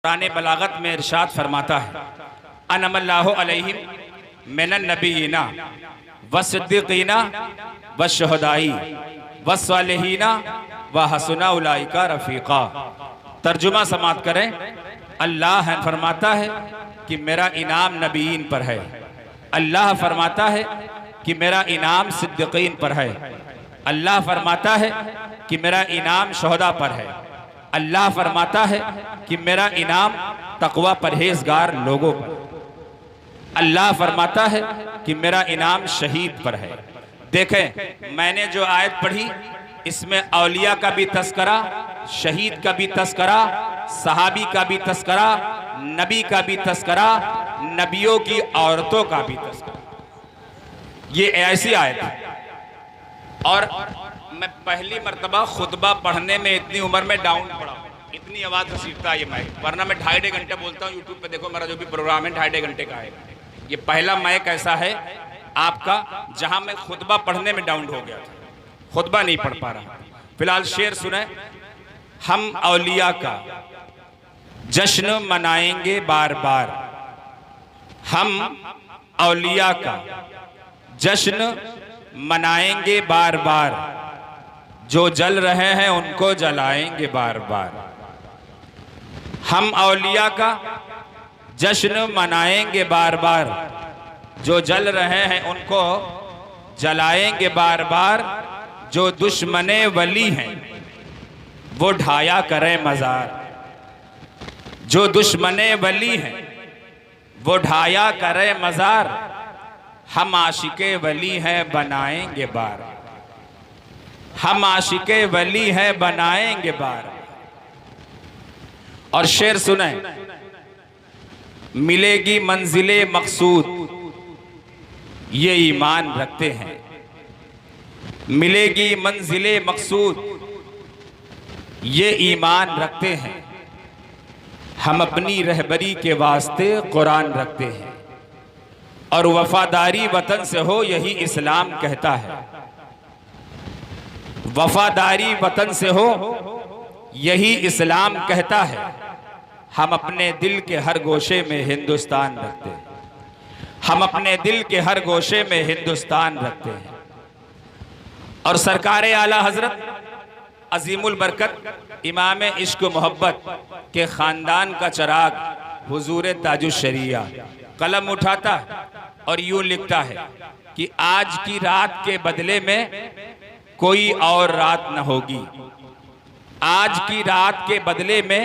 कुरान बलागत में इरशाद फरमाता है अनमल्लाहु अलैहिम मिनन नबिय्यिना वस्सिद्दीक़ीना वश्शुहदाई वस्सालिहीना व हसुना उलाइका रफ़ीक़ा। तर्जुमा समात करें। अल्लाह फरमाता है कि मेरा इनाम नबीयीन पर है। अल्लाह फरमाता है कि मेरा इनाम सिद्दीक़ीन पर है। अल्लाह फरमाता है कि मेरा इनाम शुहदा पर है। अल्लाह फरमाता है कि मेरा इनाम तक़वा परहेजगार लोगों पर। अल्लाह फरमाता है कि मेरा इनाम शहीद पर है। देखें, मैंने जो आयत पढ़ी इसमें औलिया का भी तस्करा, शहीद का भी तस्करा, सहाबी का भी तस्करा, नबी का भी तस्करा, नबियों की औरतों का भी तस्करा। ये ऐसी आयत है। और मैं पहली मर्तबा खुतबा पढ़ने में इतनी उम्र में डाउन पड़ा, इतनी आवाज़ घसीटता है ये माइक, वरना मैं 2.5 घंटे बोलता हूँ। यूट्यूब पे देखो मेरा जो भी प्रोग्राम है 2.5 घंटे का है। ये पहला माइक ऐसा है आपका जहां मैं खुतबा पढ़ने में डाउन हो गया था, खुतबा नहीं पढ़ पा रहा। फिलहाल शेर सुने। हम औलिया का जश्न मनाएंगे बार बार, हम औलिया का जश्न मनाएंगे बार बार, जो जल रहे हैं उनको जलाएंगे बार बार। हम औलिया का जश्न मनाएंगे बार बार, जो जल रहे हैं उनको जलाएंगे बार बार। जो दुश्मने वली हैं वो ढाया करें मज़ार, जो दुश्मने वली हैं वो ढाया करें मज़ार। हम आशिके वली हैं बनाएंगे बार, हम आशिके वली हैं बनाएंगे बार। और शेर सुने। मिलेगी मंजिले मकसूद ये ईमान रखते हैं, मिलेगी मंजिले मकसूद ये ईमान रखते हैं। हम अपनी रहबरी के वास्ते कुरान रखते हैं, और वफादारी वतन से हो यही इस्लाम कहता है। वफादारी वतन से हो यही इस्लाम कहता है। हम अपने दिल के हर गोशे में हिंदुस्तान रखते हैं, हम अपने दिल के हर गोशे में हिंदुस्तान रखते हैं। और सरकार आला हजरत अजीमुल बरकत इमाम इश्क मोहब्बत के ख़ानदान का चराग हुजूर ताजुश शरिया कलम उठाता और यूं लिखता है कि आज की रात के बदले में कोई और रात न होगी, आज की रात के बदले में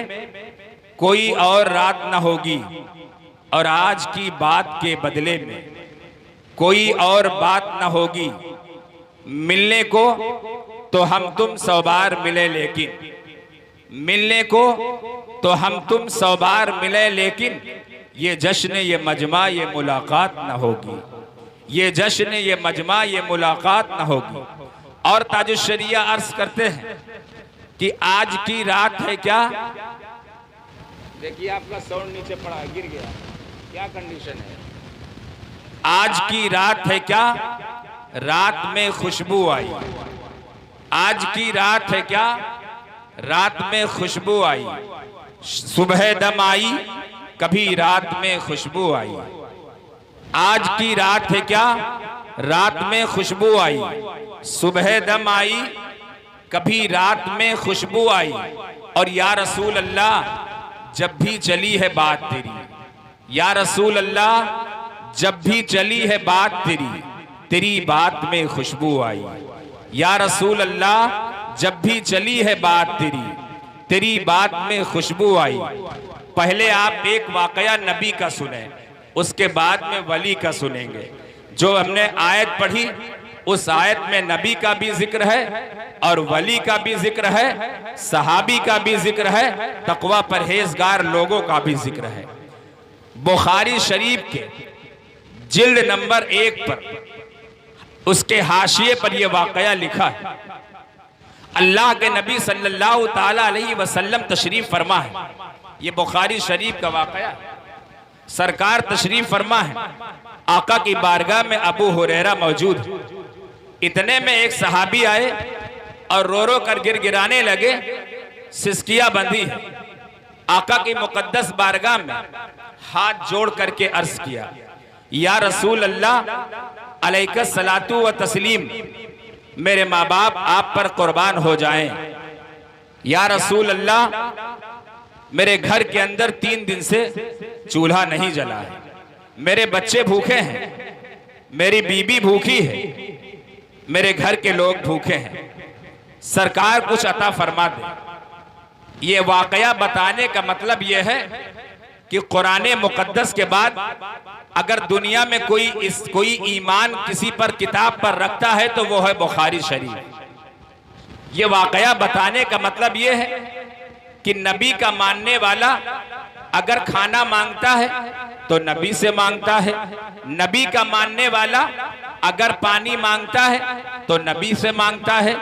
कोई और रात न होगी, और आज की बात के बदले में कोई और बात न होगी। मिलने को तो हम तुम 100 बार मिले लेकिन, मिलने को तो हम तुम 100 बार मिले लेकिन, ये जश्न ये मजमा ये मुलाकात न होगी, ये जश्न ये मजमा ये मुलाकात न होगी। और ताजुश शरिया अर्ज करते हैं कि आज की रात है क्या। देखिए आपका साउंड नीचे पड़ा, गिर गया, क्या कंडीशन है। आज की रात है क्या, रात में खुशबू आई। आज की रात है क्या, रात में खुशबू आई। सुबह दम आई कभी रात में खुशबू आई। आज की रात है क्या, रात में खुशबू आई। सुबह दम आई कभी रात में खुशबू आई। और या रसूल अल्लाह जब भी चली है बात तेरी, या रसूल अल्लाह जब भी चली है बात तेरी, तेरी बात में खुशबू आई। या रसूल अल्लाह जब भी चली है बात तेरी, तेरी बात में खुशबू आई। पहले आप एक वाकया नबी का सुने, उसके बाद में वली का सुनेंगे। जो हमने आयत पढ़ी उस आयत में नबी का भी जिक्र है और वली का भी जिक्र है, सहाबी का भी जिक्र है, तकवा परहेजगार लोगों का भी जिक्र है। बुखारी शरीफ के जिल्द नंबर 1 पर उसके हाशिए पर यह वाकया लिखा है। अल्लाह के नबी सल्लल्लाहु ताला अलैहि वसल्लम तशरीफ फरमा है। यह बुखारी शरीफ का वाकया। सरकार तशरीफ फरमा है, आका की बारगाह में अबू हुरैरा मौजूद। इतने में एक सहाबी आए और रो रो कर गिड़गिड़ाने लगे, सिसकिया बंधी है। आका की मुकद्दस बारगाह में हाथ जोड़ करके अर्ज किया, या रसूल अल्लाह अलैका सलातु व तस्लीम, मेरे माँ बाप आप पर कुर्बान हो जाएं। या रसूल अल्लाह, मेरे घर के अंदर 3 दिन से चूल्हा नहीं जला है, मेरे बच्चे भूखे हैं, मेरी बीबी भूखी है, मेरे घर के लोग भूखे हैं, सरकार कुछ अता फरमा दे। ये वाकया बताने का मतलब यह है कि कुरान मुकद्दस के बाद अगर दुनिया में कोई ईमान किसी पर किताब पर रखता है तो वो है बुखारी शरीफ। ये वाकया बताने का मतलब ये है कि नबी का मानने वाला अगर खाना मांगता है तो नबी से मांगता है, नबी का मानने वाला अगर पानी मांगता है तो नबी से मांगता है,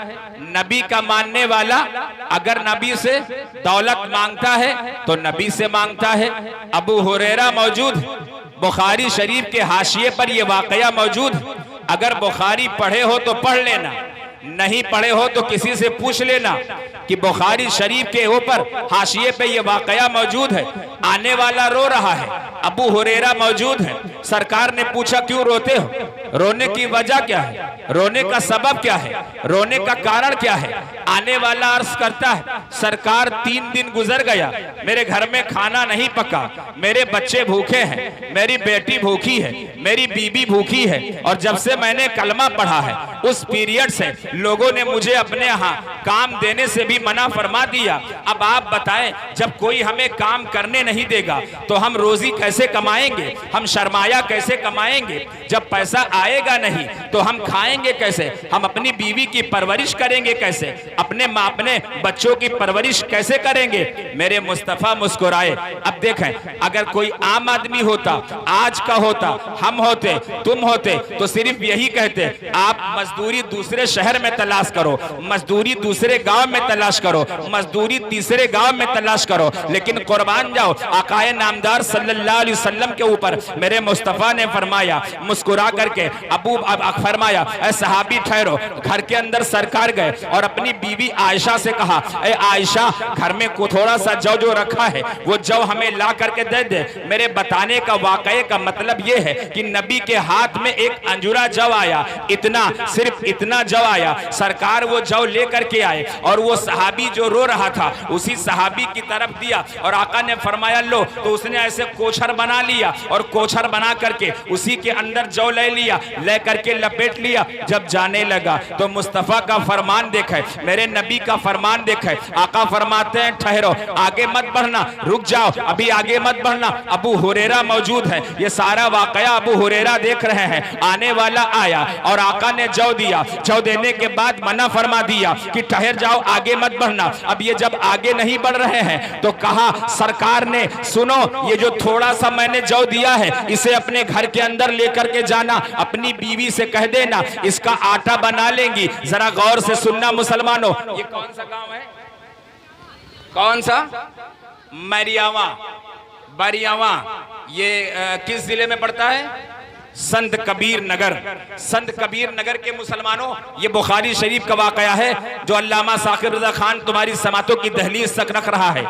नबी का मानने वाला अगर नबी से दौलत मांगता है तो नबी से मांगता है। अबू हुरैरा मौजूद, बुखारी शरीफ के हाशिए पर यह वाकया मौजूद। अगर बुखारी पढ़े हो तो पढ़ लेना, नहीं पढ़े हो तो किसी से पूछ लेना कि बुखारी शरीफ के ऊपर हाशिए पे ये वाकया मौजूद है। आने वाला रो रहा है, अबू हुरैरा मौजूद है। सरकार ने पूछा क्यों रोते हो, रोने की वजह क्या है, रोने का सबब क्या है, रोने का कारण क्या है। आने वाला अर्ज करता है, सरकार 3 दिन गुजर गया, मेरे घर में खाना नहीं पका, मेरे बच्चे भूखे हैं, मेरी बेटी भूखी है, मेरी बीबी भूखी है, और जब से मैंने कलमा पढ़ा है उस पीरियड से लोगों ने मुझे अपने यहाँ काम देने से भी मना फरमा दिया। अब आप बताएं, जब कोई हमें काम करने नहीं देगा तो हम रोजी कैसे कमाएंगे, हम शर्माया कैसे कमाएंगे। जब पैसा आएगा नहीं तो हम खाएंगे कैसे, हम अपनी बीवी की परवरिश करेंगे कैसे, अपने बच्चों की परवरिश कैसे करेंगे। मेरे मुस्तफा मुस्कुराए। अब देखें, अगर कोई आम आदमी होता, आज का होता, हम होते, तुम होते, तो सिर्फ यही कहते, आप मजदूरी दूसरे शहर में तलाश करो, मजदूरी दूसरे गांव में तलाश करो, मजदूरी तीसरे गांव में तलाश करो। लेकिन कुर्बान जाओ आकाए नामदार सल्लल्लाहु अलैहि वसल्लम के ऊपर मेरे मुस्तफा ने फरमाया, मुस्कुरा करके फरमाया, ऐ सहाबी ठहरो। घर के अंदर सरकार गए और अपनी बीवी आयशा से कहा, ऐ आयशा, घर में थोड़ा सा जौ जो रखा है वो जौ हमें ला करके दे दे। मेरे बताने का वाकये का मतलब ये है कि नबी के हाथ में एक अंजुरा जौ आया, इतना, सिर्फ इतना जौ आया। सरकार वो जौ लेकर के आए और वो सहाबी जो रो रहा था उसी सहाबी की तरफ दिया और आका ने फरमाया लो, तो उसने ऐसे कोछर बना लिया और कोछर बना करके उसी के अंदर जौ ले लिया, ले करके लपेट लिया। जब जाने लगा तो मुस्तफा का फरमान देखे, मेरे नबी का फरमान देखे। आका फरमाते हैं ठहरो, आगे मत बढ़ना, रुक जाओ, अभी आगे मत बढ़ना। अबू हुरैरा मौजूद है, ये सारा वाकया अबू हुरैरा देख रहे हैं। आने वाला आया और आका ने जौ दिया, जौ देने के बाद मना फरमा दिया कि ठहर जाओ, आगे मत बढ़ना। अब ये जब आगे नहीं बढ़ रहे हैं तो कहा सरकार ने, सुनो, ये जो थोड़ा सा मैंने जौ दिया है इसे अपने घर के अंदर लेकर के जाना, अपनी बीवी से कह देना इसका आटा बना लेंगी। जरा गौर से सुनना मुसलमानों, ये कौन सा गांव है, कौन सा, मरियावा, बरियावा, ये किस जिले में पड़ता है, संत कबीर नगर। संत कबीर नगर के मुसलमानों, ये बुखारी शरीफ का वाकया है जो अल्लामा साकिर रज़ा खान तुम्हारी समातों की दहलीज तक रख रहा है।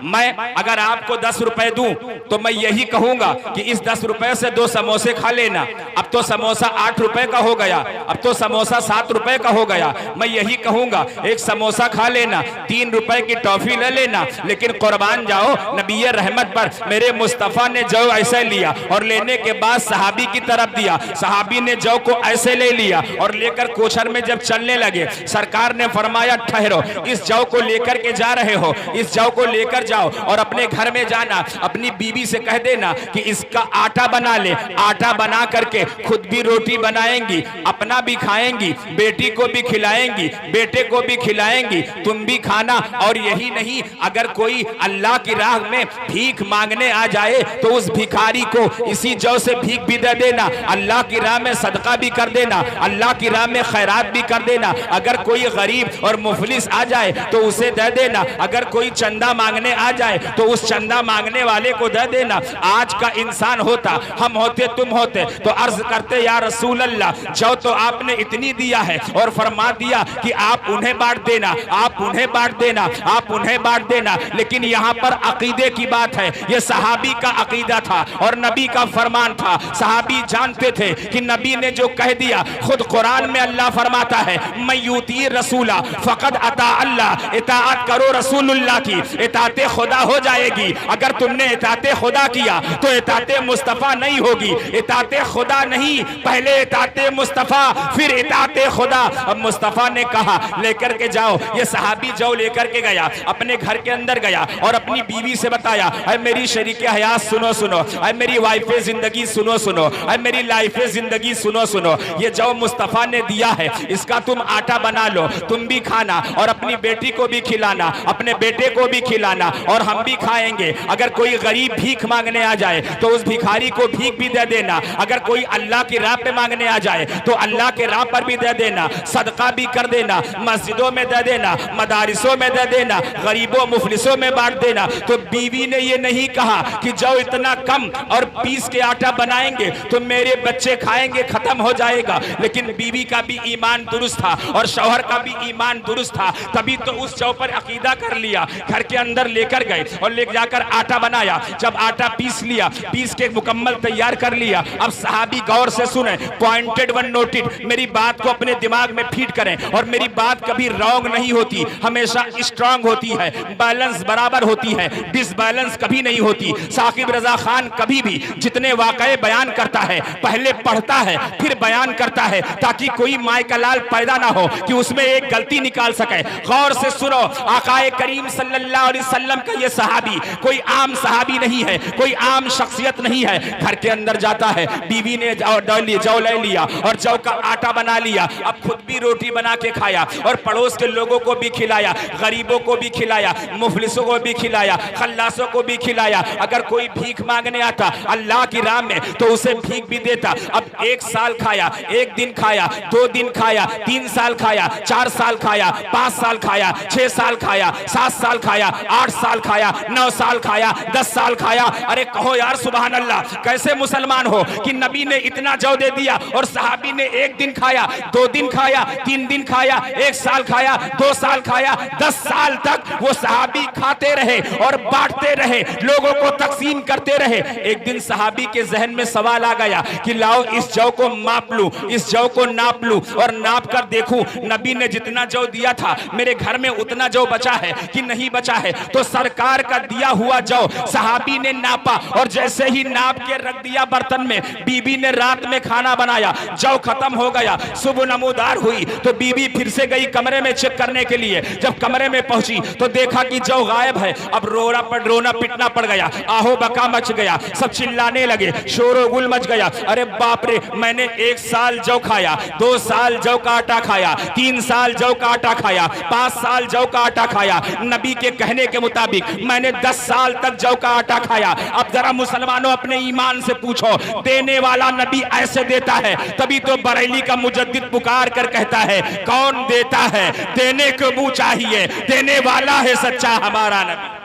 मैं अगर आपको 10 रुपए दूं तो मैं यही कहूंगा कि इस 10 रुपए से 2 समोसे खा लेना। अब तो समोसा 8 रुपए का हो गया, अब तो समोसा 7 रुपए का हो गया। मैं यही कहूंगा एक समोसा खा लेना, 3 रुपए की टॉफी ले लेना। लेकिन कुर्बान जाओ नबी रहमत पर, मेरे मुस्तफा ने जो ऐसे लिया और लेने के बाद सहाबी की तरफ दिया, सहाबी ने जौ को ऐसे ले लिया और लेकर कोछर में जब चलने लगे, सरकार ने फरमाया ठहरो, इस जौ को लेकर के जा रहे हो, इस जौ को लेकर जाओ और अपने घर में जाना, अपनी बीवी से कह देना कि इसका आटा बना ले। आटा बना करके खुद भी रोटी बनाएंगी, अपना भी खाएंगी, बेटी को भी खिलाएंगी, बेटे को भी खिलाएंगी, तुम भी खाना। और यही नहीं, अगर कोई अल्लाह की राह में भीख मांगने आ जाए तो उस भिखारी को इसी जौ से भीख भी दे देना। अल्लाह की राह में सदका भी कर देना, अल्लाह की राह में खैरात भी कर देना। अगर कोई गरीब और मुफलिस आ जाए तो उसे दे देना, अगर कोई चंदा मांगने आ जाए तो उस चंदा मांगने वाले को दे देना। आज का इंसान होता, हम होते, तुम होते तो अर्ज करते या रसूल अल्लाह, जो तो आपने इतनी दिया है और फरमा दिया कि आप उन्हें बांट देना, आप उन्हें बांट देना, आप उन्हें बांट देना। लेकिन यहाँ पर अकीदे की बात है, ये सहाबी का अकीदा था और नबी का फरमान था। सहाबी जानते थे कि नबी ने जो कह दिया, खुद कुरान में अल्लाह फरमाता है मयूती रसूला फकद अता अल्लाह, इताअत करो रसूलुल्लाह की, इताअत खुदा हो जाएगी। अगर तुमने इताअत खुदा किया तो इताअत मुस्तफा नहीं होगी, इताअत खुदा नहीं, पहले इताअत मुस्तफा फिर इताअत खुदा। अब मुस्तफा ने कहा लेकर के जाओ, ये सहाबी जो लेकर के गया, अपने घर के अंदर गया और अपनी बीवी से बताया, अरे मेरी शरीके हयात सुनो सुनो, अरे मेरी वाइफ जिंदगी सुनो सुनो, अरे मेरी लाइफ जिंदगी सुनो सुनो, ये जो मुस्तफा ने दिया है इसका तुम आटा बना लो, तुम भी खाना और अपनी बेटी को भी खिलाना, अपने बेटे को भी खिलाना और हम भी खाएंगे। अगर कोई गरीब भीख मांगने आ जाए तो उस भिखारी को भीख भी दे देना, अगर कोई अल्लाह की राह पे मांगने आ जाए तो अल्लाह के राह पर भी दे देना, सदका भी कर देना, मस्जिदों में दे देना, मदारिसों में दे देना, गरीबों मुफलिसों में बांट देना। तो बीवी ने ये नहीं कहा कि जो इतना कम और पीस के आटा बनाएंगे तो मेरे बच्चे खाएंगे, खत्म हो जाएगा। लेकिन बीवी का भी ईमान दुरुस्त था और शौहर का भी ईमान दुरुस्त था, तभी तो उस जौ पर अकीदा कर लिया, घर के अंदर लेकर गए और ले जाकर आटा बनाया। जब आटा पीस लिया, पीस के मुकम्मल तैयार कर लिया। अब सहाबी गौर से सुने, पॉइंटेड वन नोटेड, मेरी बात को अपने दिमाग में फीड करें और मेरी बात कभी रॉन्ग नहीं होती, हमेशा स्ट्रांग होती है, बैलेंस बराबर होती है, डिसबैलेंस कभी नहीं होती। साकिब रजा खान कभी भी जितने वाकये बयान करता है पहले पढ़ता है फिर बयान करता है, ताकि कोई माय का लाल पैदा ना हो कि उसमें एक गलती निकाल सके। गौर से सुनो, आकाए करीम सल्लल्लाहु अलैहि वसल्लम का ये सहाबी कोई आम सहाबी नहीं है, कोई आम शख्सियत नहीं है। घर के अंदर जाता है, बीवी ने जौ ले लिया और जौ का आटा बना लिया, अब खुद भी रोटी बना के खाया और पड़ोस के लोगों को भी खिलाया, गरीबों को भी खिलाया, मुफलिसों को भी खिलाया, खल्लासों को भी खिलाया। अगर कोई भीख मांगने आता अल्लाह की राह में तो उसे भीख भी देता। अब 1 साल खाया, 1 दिन खाया, 2 दिन खाया, 3 साल खाया, 4 साल खाया, 5 साल खाया, 6 साल खाया, 7 साल खाया, 8 साल खाया, 9 साल खाया, 10 साल खाया। अरे कहो यार सुभान अल्लाह, कैसे मुसलमान हो कि नबी ने इतना जौ दे दिया और सहाबी ने 1 दिन खाया, 2 दिन खाया, 3 दिन खाया, 1 साल खाया, 2 साल खाया, 10 साल तक वो सहाबी खाते रहे और बांटते रहे, लोगों को तकसीम करते रहे। एक दिन सहाबी के जहन में सवाल आ गया कि लाओ इस जौ को माप लूं, इस जौ को नाप लूं और नाप कर देखूं नबी ने जितना जौ दिया था मेरे घर में उतना जौ बचा है कि नहीं बचा है। तो सरकार का दिया हुआ जौ सहाबी ने नापा और जैसे ही नाप के रख दिया बर्तन में, बीबी ने रात में खाना बनाया, जौ खत्म हो गया। सुबह नमूदार हुई तो बीबी फिर से गई कमरे में चेक करने के लिए। जब कमरे में पहुंची तो देखा कि जौ गायब है। अब रोना पिटना पड़ गया, आहो बका मच गया, सब चिल्लाने लगे, शोरगुल मच गया। अरे बाप रे, मैंने 1 साल जौ खाया, 2 साल जौ का आटा खाया, 3 साल जौ का आटा खाया, 5 साल जौ का आटा खाया। नबी के कहने के मुताबिक मैंने 10 साल तक जौ का आटा खाया। अब जरा मुसलमानों अपने ईमान से पूछो, देने वाला नबी ऐसे देता है तभी तो बरेली का मुजद्दिद पुकार कर कहता है कौन देता है, देने को मुंह चाहिए, देने वाला है सच्चा हमारा नबी,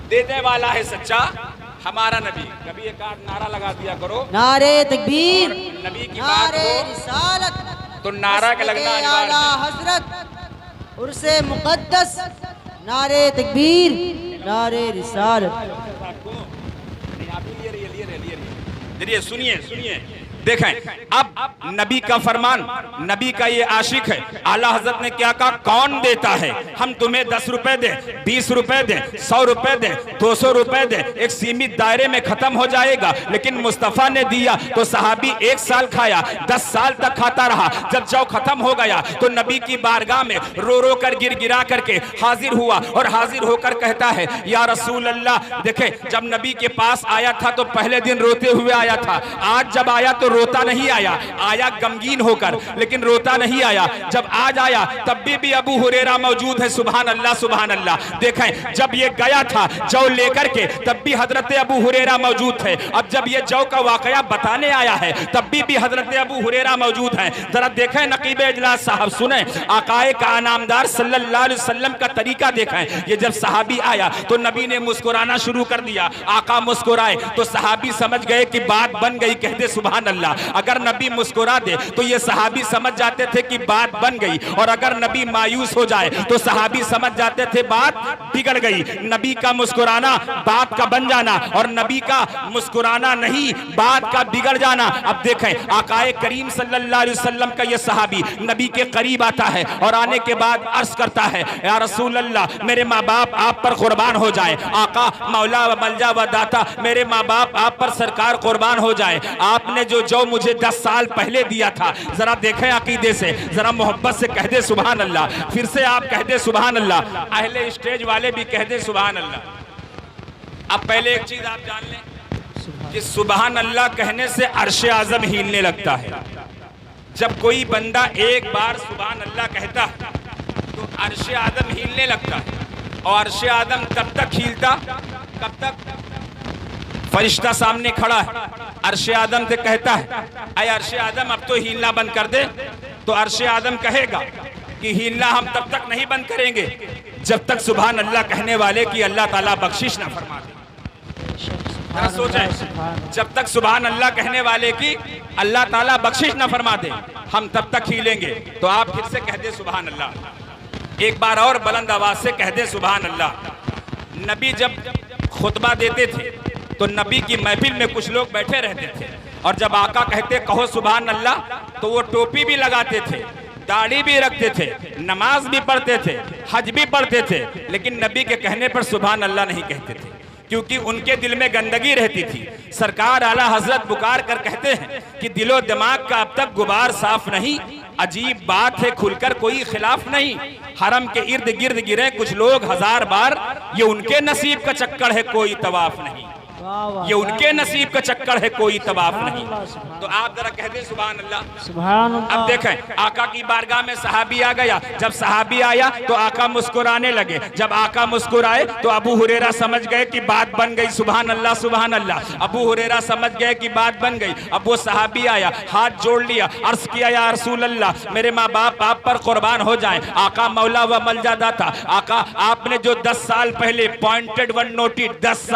देने वाला है सच्चा हमारा नबी। कभी एक नारा लगा दिया करो, नारे तकबीर, नबी की बात हो तो नारा का लगना अनिवार्य है। हजरत उर्से मुकद्दस, नारे तकबीर, नारे रिसालत। सुनिए देखें, अब नबी का फरमान, नबी का ये आशिक है। आला हजरत ने क्या कहा, कौन देता है, हम तुम्हें 10 रुपए दे, 20 रुपए दे, 100 रुपए दे, 200 रुपए दे, एक सीमित दायरे में खत्म हो जाएगा। लेकिन मुस्तफा ने दिया तो सहाबी 1 साल खाया, 10 साल तक खाता रहा। जब जौ खत्म हो गया तो नबी की बारगाह में रो कर गिरा करके हाजिर हुआ और हाजिर होकर कहता है या रसूल अल्लाह। देखे, जब नबी के पास आया था तो पहले दिन रोते हुए आया था, आज जब आया तो रोता नहीं आया, आया गमगीन होकर, लेकिन रोता नहीं आया। जब आज आया तब भी अबू हुरैरा मौजूद है। सुभान अल्लाह, सुभान अल्लाह। देखें, जब ये गया था जौ लेकर के, तब भी हजरत अबू हुरैरा मौजूद थे। अब जब ये जौ का वाकया बताने आया है, तब भी हजरत अबू हुरैरा मौजूद हैं। जरा देखें नकीब इजलास साहब, सुने आकाए का नामदार सल्लल्लाहु अलैहि वसल्लम का तरीका देखें। ये जब सहाबी आया तो नबी ने मुस्कुराना शुरू कर दिया। आका मुस्कुराए तो सहाबी समझ गए कि बात बन गई, कहते सुभान अल्लाह। अगर नबी मुस्कुरा दे तो ये सहाबी समझ जाते थे कि बात बन गई, और अगर नबी मायूस हो जाए तो सहाबी समझ जाते थे बात बिगड़ गई। नबी का मुस्कुराना बात का बन जाना, और नबी का मुस्कुराना नहीं बात का बिगड़ जाना। अब देखें, आकाए करीम सल्लल्लाहु अलैहि वसल्लम का ये सहाबी नबी के करीब आता है और आने के बाद अर्ज करता है, या रसूल अल्लाह, मेरे माँ बाप आप पर कुर्बान हो जाए। आका मौला व मलजा व दाता, मेरे माँ बाप आप पर सरकार कुर्बान हो जाए। आपने जो मुझे 10 साल पहले दिया था, जरा देखें अकीदे से, जरा मोहब्बत से कह दे सुभान अल्लाह। फिर से आप कह दे सुभान अल्लाह, अहले स्टेज वाले भी कह दे सुभान अल्लाह। अब पहले एक चीज आप जान लें कि सुभान अल्लाह कहने से अर्श आजम हिलने लगता है। जब कोई बंदा एक बार सुभान अल्लाह कहता है तो अर्श आदम हिलने लगता है, और अर्श आदम तब तक हिलता कब तक फरिश्ता सामने खड़ा है, अर्श आदम से कहता है, अय अर्श आदम अब तो हिलना बंद कर दे। तो अर्श आदम कहेगा कि हिलना हम तब तक नहीं बंद करेंगे जब तक सुभान अल्लाह कहने वाले की अल्लाह ताला बख्शिश ना फरमा दे। जरा सोचें, जब तक सुभान अल्लाह कहने वाले की अल्लाह ताला बख्शिश ना फरमा दे, हम तब तक हिलेंगे। तो आप फिर से कह दे सुभान अल्लाह, एक बार और बुलंद आवाज से कह दे सुभान अल्लाह। नबी जब खुतबा देते थे तो नबी की महफिल में कुछ लोग बैठे रहते थे, और जब आका कहते कहो सुभान अल्लाह, तो वो टोपी भी लगाते थे, दाढ़ी भी रखते थे, नमाज भी पढ़ते थे, हज भी पढ़ते थे, लेकिन नबी के कहने पर सुभान अल्लाह नहीं कहते थे, क्योंकि उनके दिल में गंदगी रहती थी। सरकार आला हजरत पुकार कर कहते हैं कि दिलो दिमाग का अब तक गुबार साफ नहीं, अजीब बात है खुलकर कोई खिलाफ नहीं। हरम के इर्द गिर्द गिरे कुछ लोग 1000 बार, ये उनके नसीब का चक्कर है कोई तवाफ नहीं, ये उनके नसीब का चक्कर है कोई तवाफ नहीं। तो आप जरा कह दें सुभान अल्लाह, सुभान अल्लाह। अब देखें, आका की बारगाह में सहाबी आ गया। जब सहाबी आया तो आका मुस्कुराने लगे। जब आका मुस्कुराए तो अबू हुरैरा समझ गए कि बात बन गई। सुभान अल्लाह, सुभान अल्लाह। अबू हुरैरा समझ गए कि बात बन गई। अब वो सहाबी आया, हाथ जोड़ लिया, अर्ज किया, या रसूल अल्लाह, मेरे माँ बाप आप पर कुर्बान हो जाएं। आका मौला व मलजा दाता, आका आपने जो 10 साल पहले, पॉइंटेड वन नोटेड, 10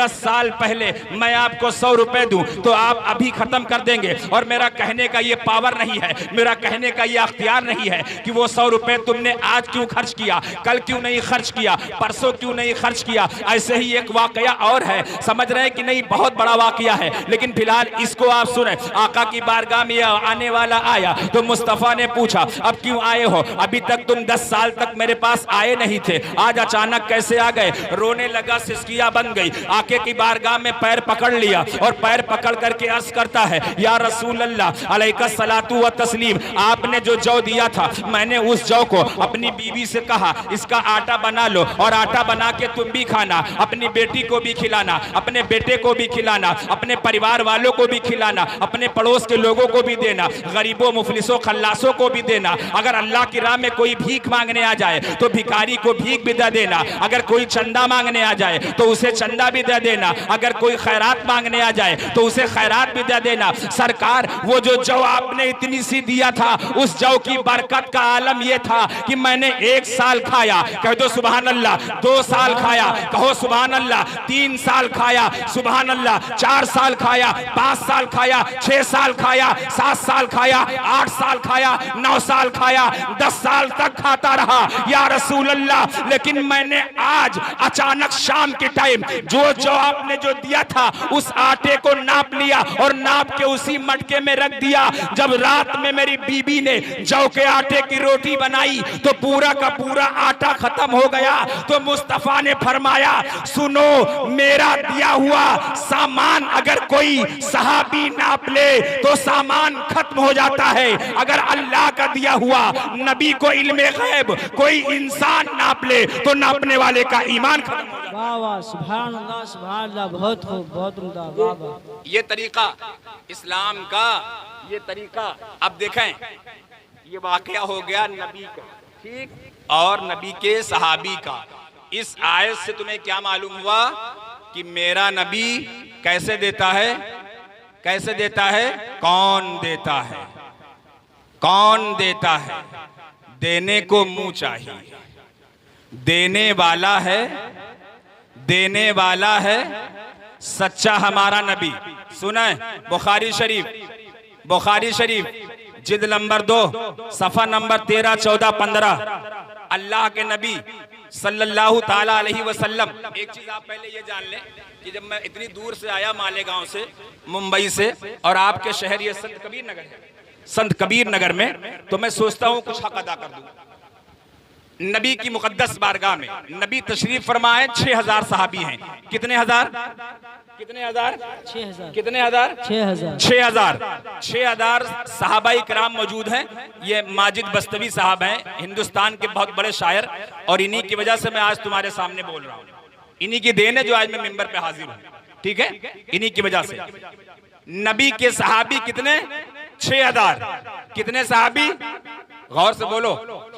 साल पहले मैं आपको 100 रुपए दूं तो आप अभी खत्म कर देंगे। और मेरा कहने का ये पावर नहीं है, मेरा कहने का ये अख्तियार नहीं है कि वो 100 रुपए तुमने आज क्यों खर्च किया, कल क्यों नहीं खर्च किया, परसों क्यों नहीं खर्च किया। ऐसे ही एक वाकया और है, समझ रहे हैं कि नहीं, बहुत बड़ा वाकया है, लेकिन फिलहाल इसको आप सुने। आका की बारगाह में आने वाला आया तो मुस्तफा ने पूछा, अब क्यों आए हो, अभी तक तुम 10 साल तक मेरे पास आए नहीं थे, आज अचानक कैसे आ गए। रोने लगा, सिसकियां बन गई। आके की बारगाह में पैर पकड़ लिया और पैर पकड़ करके अर्ज करता है, या रसूल अल्लाह अलैका सलातु व तस्लीम, आपने जो जौ दिया था, मैंने उस जौ को अपनी बीवी से कहा इसका आटा बना लो, और आटा बना के तुम भी खाना, अपनी बेटी को भी खिलाना, अपने बेटे को भी खिलाना, अपने परिवार वालों को भी खिलाना, अपने पड़ोस के लोगों को भी देना, गरीबों मुफलिसों खल्लासों को भी देना। अगर अल्लाह की राह में कोई भीख मांगने आ जाए तो भिखारी को भीख भी दे देना, अगर कोई चंदा मांगने आ जाए तो उसे चंदा भी दे देना, अगर कोई खैरात मांगने आ जाए तो उसे खैरात भी दे देना। सरकार, वो जो जौ आपने इतनी सी दिया था, उस जौ की बरकत का आलम ये था कि मैंने 1 साल खाया, कह दो सुभान अल्लाह, 2 साल खाया, कहो सुभान अल्लाह, 3 साल खाया, सुभान अल्लाह, 4 साल खाया, 5 साल खाया, 6 साल खाया, 7 साल खाया, 8 साल खाया, 9 साल खाया, 10 साल तक खाता रहा या रसूल अल्लाह। लेकिन मैंने आज अचानक शाम के टाइम जो आपने जो दिया था उस आटे को नाप लिया और नाप के उसी मटके में रख दिया। जब रात में मेरी बीबी ने जौ के आटे की रोटी बनाई तो पूरा का पूरा आटा खत्म हो गया। तो मुस्तफा ने फरमाया, सुनो, मेरा दिया हुआ सामान अगर कोई सहाबी नाप ले तो सामान खत्म हो जाता है। अगर अल्लाह का दिया हुआ नबी को इल्मे गैब कोई इंसान नाप ले तो नापने वाले का ईमान खत्म हो जाता है। वाह वाह, सुभान अल्लाह। सुभान अल्लाह, बहुत खूब, बहुत उम्दा, वाह वाह। ये तरीका इस्लाम का, ये तरीका। अब देखें, ये वाकया हो गया नबी का, ठीक, और नबी के सहाबी का। इस आयत से तुम्हें क्या मालूम हुआ कि मेरा नबी कैसे देता है? कैसे देता है? कौन देता है? कौन देता है? देने को मुंह चाहिए, देने वाला है, देने वाला है सच्चा हमारा नबी। सुने बुखारी शरीफ, बुखारी शरीफ जिल्द नंबर 2 सफ़ा नंबर 13, 14, 15। अल्लाह के नबी सल्लल्लाहु ताला अलैहि वसल्लम। एक चीज आप पहले ये जान लें कि जब मैं इतनी दूर से आया मालेगांव से, मुंबई से, और आपके शहर ये संत कबीर नगर है, संत कबीर नगर में, तो मैं सोचता हूँ कुछ हक अदा कर दूं। नबी की मुकद्दस बारगाह में नबी तशरीफ फरमाए, 6000 सहाबी हैं। कितने हजार? कितने हजार? 6000। कितने हजार? 6000। 6000 सहाबाई कराम मौजूद हैं। ये माजिद बस्तवी साहब हैं, हिंदुस्तान के बहुत बड़े शायर, और इन्हीं की वजह से मैं आज तुम्हारे सामने बोल रहा हूँ। इन्हीं की देन है जो आज मैं मिंबर पे हाजिर हूँ, ठीक है, इन्हीं की वजह से। नबी के सहाबी कितने? 6000। कितने सहाबी? गौर से बोलो।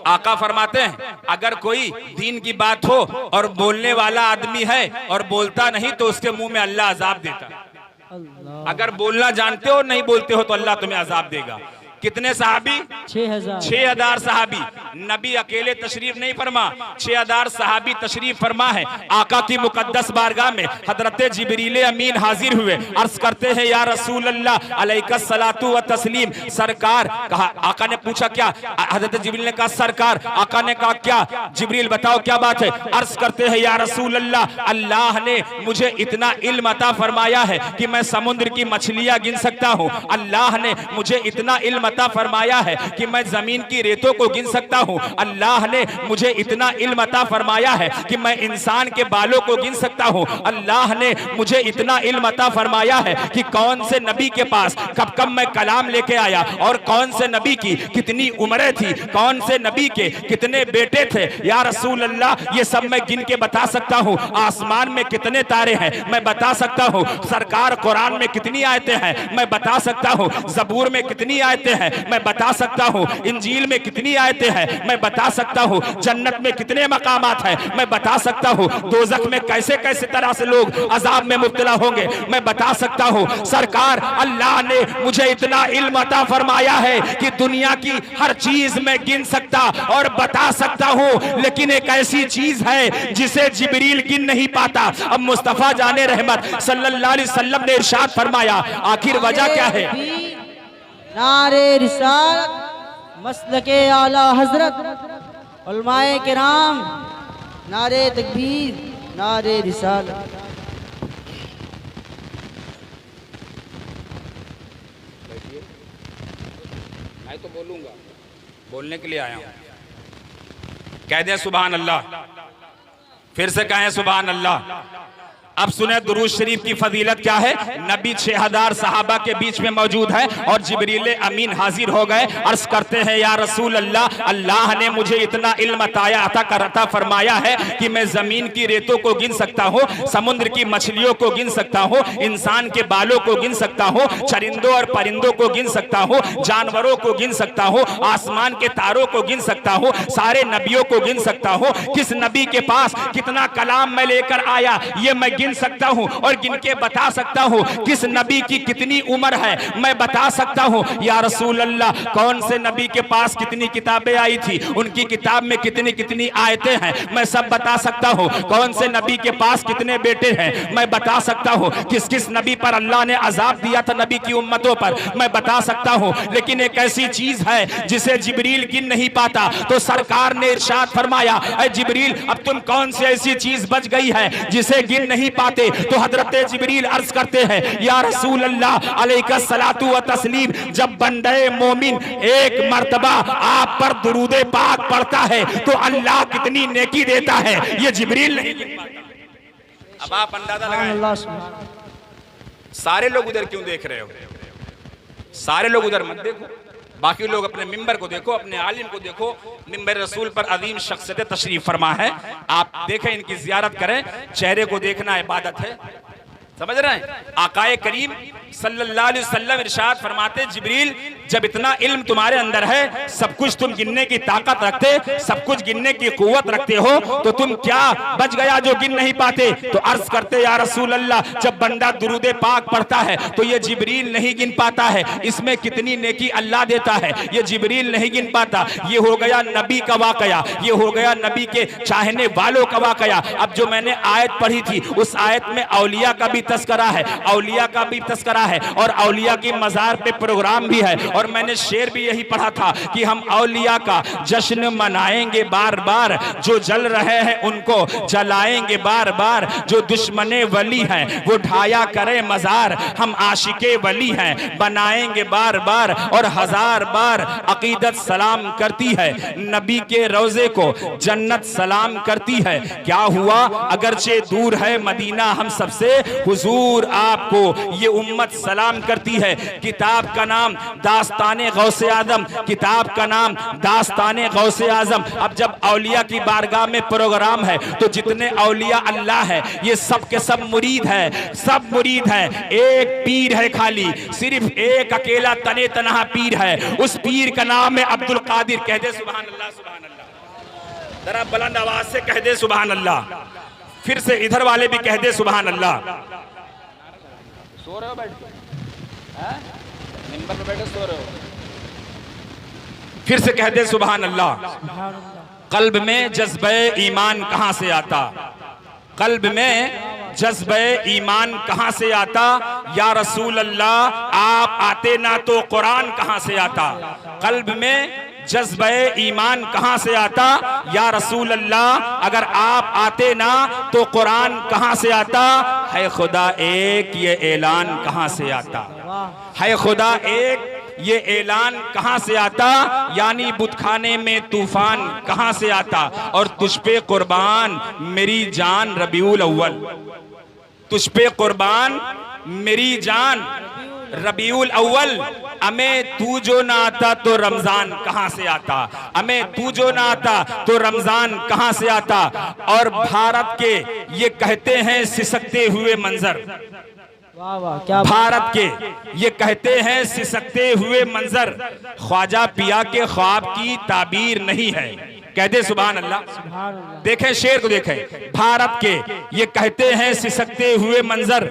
आका फरमाते हैं अगर कोई दीन की बात हो और बोलने वाला आदमी है और बोलता नहीं तो उसके मुंह में अल्लाह अजाब देता है। अगर बोलना जानते हो नहीं बोलते हो तो अल्लाह तुम्हें अजाब देगा। कितने सहाबी? 6000। 6000 सहाबी। नबी अकेले तशरीफ नहीं फरमा, 6000 सहाबी तशरीफ फरमा है। आका की मुकद्दस बारगाह में हजरत जिब्रील अमीन हाजिर हुए, अर्ज करते हैं या रसूल अल्लाह अलैका सलातु व तस्लीम। सरकार कहा, आका ने पूछा क्या? हजरत जिब्रील ने कहा सरकार। आका ने कहा क्या? जिब्रील बताओ क्या बात है? अर्ज करते हैं या रसूल अल्लाह, अल्लाह ने मुझे इतना इल्म अता फरमाया है कि मैं समुद्र की मछलियां गिन सकता हूँ। अल्लाह ने मुझे इतना इल्म अता फरमाया है कि मैं जमीन की रेतों को गिन सकता हूँ। अल्लाह ने मुझे इतना इल्म अता फरमाया है कि मैं इंसान के बालों को गिन सकता हूँ। अल्लाह ने मुझे इतना इल्म अता फरमाया है कि कौन से नबी के पास कब कब मैं कलाम लेके आया और कौन से नबी की कितनी उम्रें थी, कौन से नबी के कितने बेटे थे। या रसूल अल्लाह ये सब मैं गिन के बता सकता हूँ। आसमान में कितने तारे हैं मैं बता सकता हूँ। सरकार कुरान में कितनी आयतें हैं मैं बता सकता हूँ। ज़बूर में कितनी आयतें हैं मैं बता सकता हूँ। इंजील में कितनी आयतें हैं मैं बता सकता हूँ। जन्नत में कितने मकामात हैं मैं बता सकता हूँ। दोज़ख में कैसे कैसे तरह से लोग अजाब में मुब्तला होंगे मैं बता सकता हूँ। सरकार अल्लाह ने मुझे इतना इल्म अता फरमाया है कि दुनिया की हर चीज मैं गिन सकता और बता सकता हूँ, लेकिन एक ऐसी चीज है जिसे जिब्रील गिन नहीं पाता। अब मुस्तफा जाने रहमत सल्लल्लाहु अलैहि वसल्लम ने इरशाद फरमाया, आखिर वजह क्या है? नारे रिसालत, मसलके आला हजरत, उलमाए किराम, नारे तकबीर, नारे रिसालत। मैं तो बोलूंगा, बोलने के लिए आया हूं। कह दें सुभान अल्लाह, फिर से कहें सुभान अल्लाह। अब सुने दुरूद शरीफ की फजीलत क्या है। नबी 6000 सहाबा के बीच में मौजूद है और जिब्रील अमीन हाजिर हो गए। अर्ज करते हैं या रसूल अल्लाह, अल्लाह ने मुझे इतना इल्म अता फरमाया है कि मैं जमीन की रेतों को गिन सकता हूँ, समुद्र की मछलियों को गिन सकता हूँ, इंसान के बालों को गिन सकता हूँ, चरिंदों और परिंदों को गिन सकता हूँ, जानवरों को गिन सकता हूँ, आसमान के तारों को गिन सकता हूँ, सारे नबियों को गिन सकता हूँ। किस नबी के पास कितना कलाम मैं लेकर आया ये मैं गिन सकता हूं और गिन के बता सकता हूं। किस नबी की कितनी उम्र है मैं बता सकता हूं। या रसूल अल्लाह, कौन से नबी के पास कितनी किताबें आई थी, उनकी किताब में कितनी कितनी आयतें हैं मैं सब बता सकता हूं। कौन से नबी के पास कितने बेटे हैं मैं बता सकता हूं। किस किस नबी पर अल्लाह ने अजाब दिया था नबी की उम्मतों पर मैं बता सकता हूं। लेकिन एक ऐसी चीज है जिसे जिब्रील गिन नहीं पाता, तो सरकार ने इरशाद फरमाया, ऐ जिब्रील अब तुम कौन सी ऐसी चीज बच गई है जिसे गिन नहीं पाते। तो हजरत जिब्रील अर्ज करते हैं या रसूल अल्लाह अलैका सलातु व तस्लीम, जब बंदे मोमिन एक मर्तबा आप पर दुरूदे पाक पढ़ता है तो अल्लाह कितनी नेकी देता है ये जिब्रील नहीं गिन पाता। अब आप अंदाजा लगाएं। सारे लोग उधर क्यों देख रहे हो? सारे लोग उधर मत देखो, बाकी लोग अपने मिंबर को देखो, अपने आलिम को देखो। मिंबर रसूल पर अजीम शख्सियत तशरीफ फरमा है। आप देखें, इनकी जियारत करें, चेहरे को देखना इबादत है, समझ रहे हैं। आकाए करीम सल्लल्लाहु अलैहि वसल्लम इरशाद फरमाते, जिब्रील जब इतना इल्म तुम्हारे अंदर है, सब कुछ तुम गिनने की ताकत रखते, सब कुछ गिनने की कुव्वत रखते हो, तो तुम क्या बच गया जो गिन नहीं पाते? तो अर्ज करते, या रसूल अल्लाह, जब बंदा दुरूदे पाक पढ़ता है तो ये जिब्रील नहीं गिन पाता है, इसमें कितनी नेकी अल्लाह देता है, ये जिब्रील नहीं गिन पाता। ये हो गया नबी का वाकया, ये हो गया नबी के चाहने वालों का वाकया। अब जो मैंने आयत पढ़ी थी, उस आयत में औलिया का भी तस्करा है, औलिया का भी तस्करा है, और औलिया की मजार पे प्रोग्राम भी है। और मैंने शेर भी यही पढ़ा था कि हम औलिया का जश्न मनाएंगे बार बार, जो जल रहे हैं उनको जलाएंगे बार बार, जो दुश्मने वली हैं वो ढाया करे मजार, हम आशिके वली हैं बनाएंगे बार बार, और हजार बार अकीदत सलाम करती है नबी के रोजे को, जन्नत सलाम करती है। क्या हुआ अगरचे दूर है मदीना हम सबसे, हुजूर आपको ये उम्मत सलाम करती है। किताब का नाम दास्ताने गौसे आजम, किताब का नाम दास्ताने गौसे आजम। अब जब औलिया की बारगाह में प्रोग्राम है तो जितने औलिया अल्लाह है ये सब के सब मुरीद है, सब मुरीद है। एक पीर है खाली, सिर्फ एक अकेला तने तनहा पीर है, उस पीर का नाम है अब्दुल कादिर। कह दे सुभान अल्लाह, सुभान अल्लाह, जरा बुलंद आवाज से कह दे सुभान अल्लाह। फिर से इधर वाले भी कह दे सुभान अल्लाह। सो रहे हो बैठ के? नंबर पे बैठे सो रहे हो? फिर से कह दे सुभान अल्लाह। कल्ब में जज्बे ईमान कहां से आता? कल्ब में जज्बे ईमान कहां से आता? या रसूल अल्लाह आप आते ना तो कुरान कहां से आता? कल्ब में जज्बे ईमान कहां से आता? या रसूल अल्लाह अगर आप आते ना तो कुरान कहां से आता? है खुदा एक ये ऐलान कहां से आता? है खुदा एक ये ऐलान कहां से आता? यानी बुतखाने में तूफान कहां से आता? और तुझ पे कुर्बान मेरी जान रबीउल अव्वल, तुझ पे कुर्बान मेरी जान रबीउल अव्वल। हमें तू जो ना आता तो रमजान कहां से आता? हमें तू जो ना आता तो रमजान कहां से आता? और भारत के ये कहते हैं सिसकते हुए मंजर, वाह वाह क्या भारत के ये कहते हैं सिसकते हुए मंजर, ख्वाजा पिया के ख्वाब की ताबीर नहीं है। कह दे सुभान अल्लाह। देखें शेर को देखें, भारत के ये कहते हैं सिसकते हुए मंजर,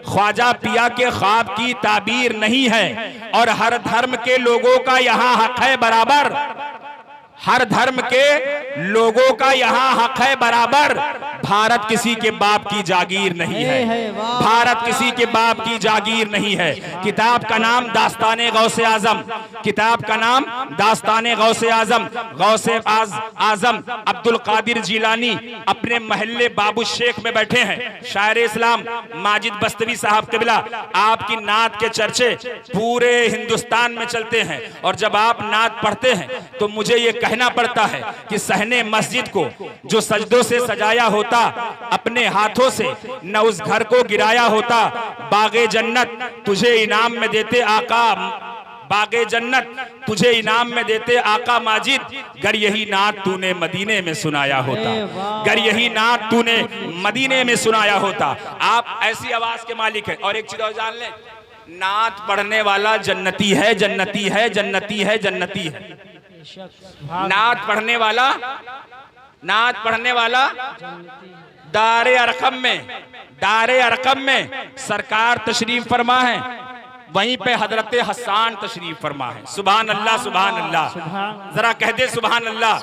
ख्वाजा पिया के ख्वाब की ताबीर नहीं है। और हर धर्म के लोगों का यहाँ हक है बराबर, हर धर्म के लोगों का यहाँ हक है बराबर। भारत किसी के बाप की जागीर नहीं है, भारत किसी के बाप की जागीर नहीं है। किताब का नाम दास्ताने गौसे आजम, किताब का नाम दास्ताने गौसे आजम। गौसे आजम अब्दुल कादिर जिलानी अपने महल्ले बाबू शेख में बैठे हैं। शायर इस्लाम माजिद बस्तवी साहब क़िबला, आपकी नात के चर्चे पूरे हिंदुस्तान में चलते हैं। और जब आप नात पढ़ते हैं तो मुझे ये कहना पड़ता है कि सहने मस्जिद को जो सजदों से सजाया होता, अपने हाथों से न उस घर को गिराया होता। बागे जन्नत तुझे इनाम में देते आका, बागे जन्नत तुझे इनाम में देते आका माजिद, गर यही नात तूने मदीने में सुनाया होता, गर यही नात तूने मदीने में सुनाया होता। आप ऐसी आवाज के मालिक हैं। और एक चीज और जान लें, नात पढ़ने वाला जन्नती है, जन्नती है, जन्नती है, जन्नती है। नात पढ़ने वाला, नात पढ़ने वाला दारे अरकम में, दारे अरकम में सरकार तशरीफ फरमा है, वहीं पे हजरत हसन तशरीफ फरमा है। सुभान अल्लाह, सुभान अल्लाह, जरा कह दे सुभान अल्लाह।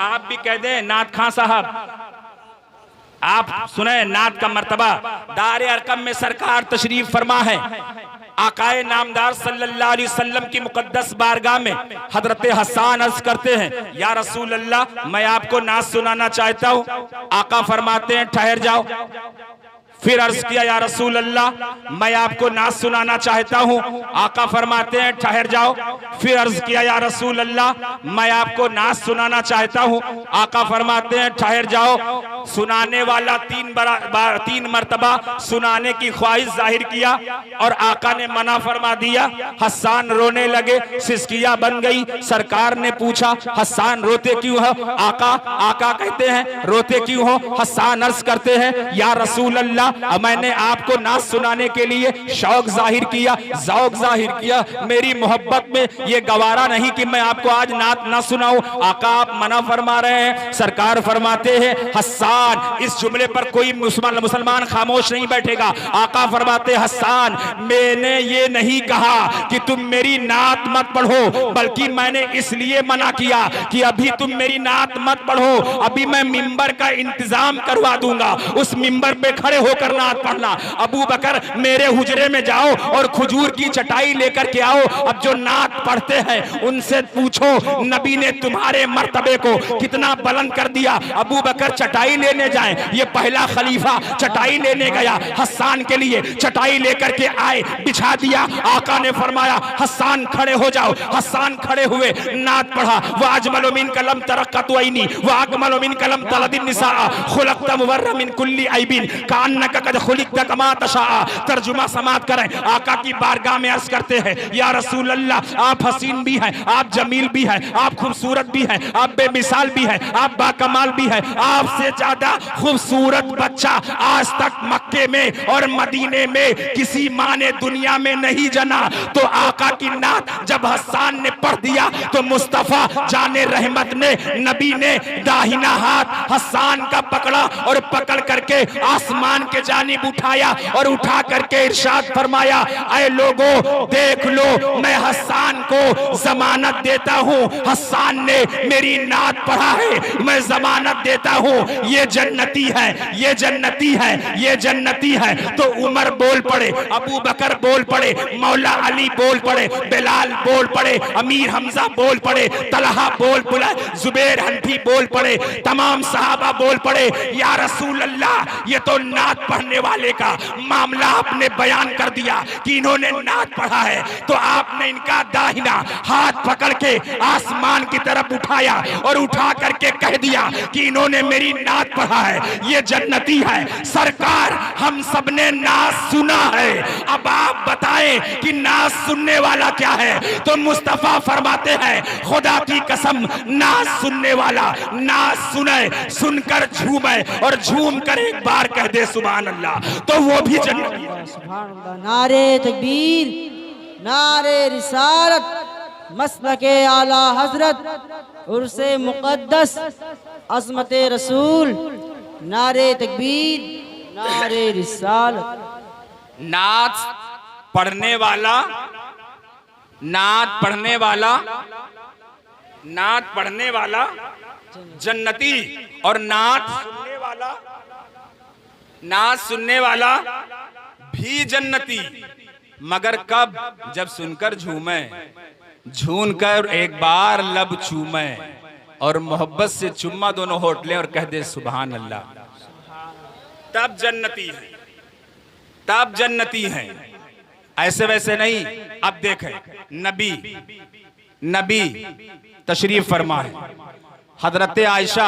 आप भी कह दे नात खां साहब, आप सुने नात का मर्तबा। दारे अरकम में सरकार तशरीफ फरमा है। आकाए नामदार सल्लल्लाहु अलैहि वसल्लम की मुकद्दस बारगाह में हजरत हसन अर्ज करते हैं, या रसूल अल्लाह मैं आपको नात सुनाना चाहता हूँ। आका फरमाते हैं ठहर जाओ। फिर अर्ज किया या रसूल अल्लाह मैं आपको नात सुनाना चाहता हूँ। आका फरमाते हैं ठहर जाओ। फिर अर्ज किया या रसूल अल्लाह मैं आपको नात सुनाना चाहता हूँ। आका फरमाते हैं ठहर जाओ। सुनाने वाला तीन मर्तबा सुनाने की ख्वाहिश जाहिर किया और आका ने मना फरमा दिया। हस्सान रोने लगे, सिसकिया बन गई। सरकार ने पूछा हस्सान रोते क्यों हो? आका कहते हैं रोते क्यों हो? हस्सान अर्ज करते हैं या रसूल अल्लाह मैंने आपको नात सुनाने के लिए शौक जाहिर किया, ज़ौक जाहिर किया। मेरी मोहब्बत में ये गवारा नहीं कि मैं आपको आज नात ना सुनाऊं। आका आप मना फरमा रहे हैं। सरकार फरमाते हैं हस्सान, इस जुमले पर कोई मुसलमान खामोश नहीं बैठेगा। आका फरमाते हस्सान मैंने ये नहीं कहा कि तुम मेरी नात मत पढ़ो, बल्कि मैंने इसलिए मना किया कि अभी तुम मेरी नात मत पढ़ो, अभी मैं मिंबर का इंतजाम करवा दूंगा, उस मिंबर पे खड़े होकर नात पढ़ना। अबू बकर मेरे हुजरे में जाओ और खजूर की चटाई लेकर के आओ। अब जो नात पढ़ते हैं उनसे पूछो नबी ने तुम्हारे मर्तबे को कितना बुलंद कर दिया। अबू बकर चटाई लेने जाए, ये पहला खलीफा चटाई लेने गया, हस्सान के लिए चटाई लेकर के आए, बिछा दिया। आका ने फरमाया हस्सान खड़े हो जाओ। हस्सान खड़े हुए, नात पढ़ा। वाजमलु मिन कलम तरक्कतु ऐनी वाकमलु मिन कलम तलदिन निसा खुलक़त मुवर्रा मिन कुल्ली ऐबिन कान्नका कद खुलिक़त कमा तशा। तर्जुमा समात करें। आका की बारगाह में अर्ज करते हैं या रसूल अल्लाह आप हसीन भी हैं, आप जमील भी हैं, आप खूबसूरत भी हैं, आप बेमिसाल भी हैं, आप बाकमाल भी हैं। आपसे ज्यादा खूबसूरत बच्चा आज तक मक्के में और मदीने में किसी माँ ने दुनिया में नहीं जना। तो आका की नात जब हस्सान ने पढ़ दिया तो मुस्तफा जाने रहमत ने, नबी ने दाहिना हाथ हस्सान का पकड़ा और पकड़ करके आसमान के जानिब उठाया और उठा करके इरशाद फरमाया ऐ लोगों देख लो मैं हस्सान को जमानत देता हूँ। हस्सान ने मेरी नात पढ़ा है, मैं जमानत देता हूँ ये जन्नती है, ये जन्नती है, ये जन्नती है। तो उमर बोल पड़े, अबू बकर बोल पड़े, मौला अली बोल पड़े, बिलाल बोल पड़े, अमीर हमजा बोल पड़े, तलहा बोल पड़े, जुबैर हनफी बोल पड़े, तमाम सहाबा बोल पड़े या रसूल अल्लाह ये तो नात पढ़ने वाले का मामला आपने बयान कर दिया कि इन्होंने नात पढ़ा है। तो आपने इनका दाहिना हाथ पकड़ के आसमान की तरफ उठाया और उठा करके कह दिया कि इन्होंने मेरी नात पढ़ा है, ये जन्नती है। सरकार हम सबने नात सुना है, अब आप बताएं कि नात सुनने वाला क्या है? तो मुस्तफा फरमाते हैं खुदा की कसम नात सुनने वाला नात सुने, सुनकर झूमे और झूम कर एक बार कह दे सुभान अल्लाह, तो वो भी जन्नती है। सुभान अल्लाह। नारे तकबीर, नारे रिसालत, मसलके आला हजरत, उर्से मुकद्दस, अज़मते रसूल। नारे तकबीर, नारे रिसालत। नात पढ़ने वाला, नात पढ़ने वाला, नात पढ़ने वाला जन्नती और नात सुनने वाला, नात सुनने वाला भी जन्नती। मगर कब? जब सुनकर झूमे, झूम कर एक बार लब चूमे और मोहब्बत से चुम्मा दोनों होठ लें और कह दे सुभान अल्लाह, तब जन्नती है, तब जन्नती है। ऐसे वैसे नहीं। अब देखें नबी तशरीफ फरमा है। हजरत आयशा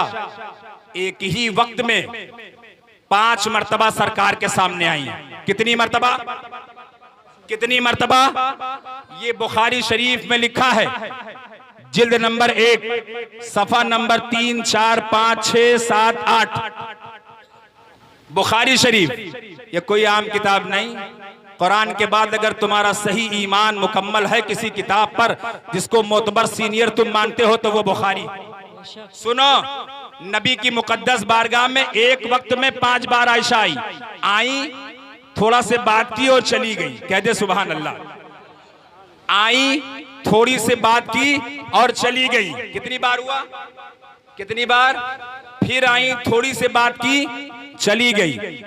एक ही वक्त में 5 मर्तबा सरकार के सामने आई हैं। कितनी मर्तबा? कितनी मर्तबा? ये बुखारी शरीफ में लिखा है, जिल्द नंबर 1 सफा नंबर 3, 4, 5, 6, 7, 8 बुखारी शरीफ। ये कोई आम किताब नहीं। कुरान के बाद अगर तुम्हारा सही ईमान मुकम्मल है किसी किताब पर जिसको मोतबर सीनियर तुम मानते हो तो वो बुखारी। सुनो, नबी की मुकद्दस बारगाह में एक वक्त में 5 बार आयशा आई, थोड़ा से बात की और चली गई। कह दे सुभान अल्लाह। आई, थोड़ी से बात की और चली गई। कितनी बार हुआ? कितनी बार? फिर आई, थोड़ी से बात की, चली गई।